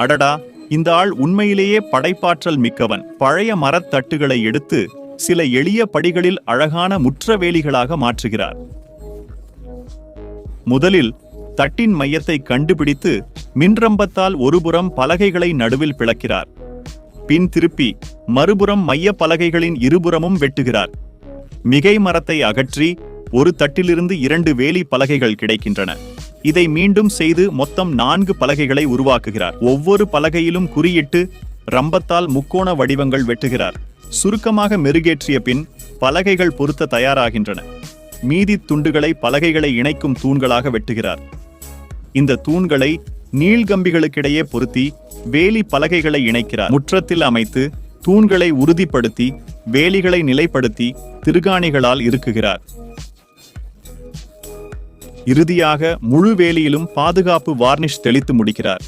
அடடா, இந்த ஆள் உண்மையிலேயே படைப்பாற்றல் மிக்கவன். பழைய மரத்தட்டுகளை எடுத்து சில எளிய படிகளில் அழகான முற்றவேலிகளாக மாற்றுகிறார். முதலில் தட்டின் மையத்தை கண்டுபிடித்து மின்ரம்பத்தால் ஒருபுறம் பலகைகளை நடுவில் பிளக்கிறார். பின் திருப்பி மறுபுறம் மைய பலகைகளின் இருபுறமும் வெட்டுகிறார். மிகை மரத்தை அகற்றி ஒரு தட்டிலிருந்து 2 வேலி பலகைகள் கிடைக்கின்றன. இதை மீண்டும் செய்து மொத்தம் 4 பலகைகளை உருவாக்குகிறார். ஒவ்வொரு பலகையிலும் குறியிட்டு ரம்பத்தால் முக்கோண வடிவங்கள் வெட்டுகிறார். சுருக்கமாக மெருகேற்றிய பின் பலகைகள் பொருத்த தயாராகின்றன. மீதி துண்டுகளை பலகைகளை இணைக்கும் தூண்களாக வெட்டுகிறார். இந்த தூண்களை நீள்கம்பிகளுக்கிடையே பொருத்தி வேலி பலகைகளை இணைக்கிறார். முற்றத்தில் அமைத்து தூண்களை உறுதிப்படுத்தி வேலிகளை நிலைப்படுத்தி திருகாணிகளால் இறுக்குகிறார். இறுதியாக முழு வேலியிலும் பாதுகாப்பு வார்னிஷ் தெளித்து முடிக்கிறார்.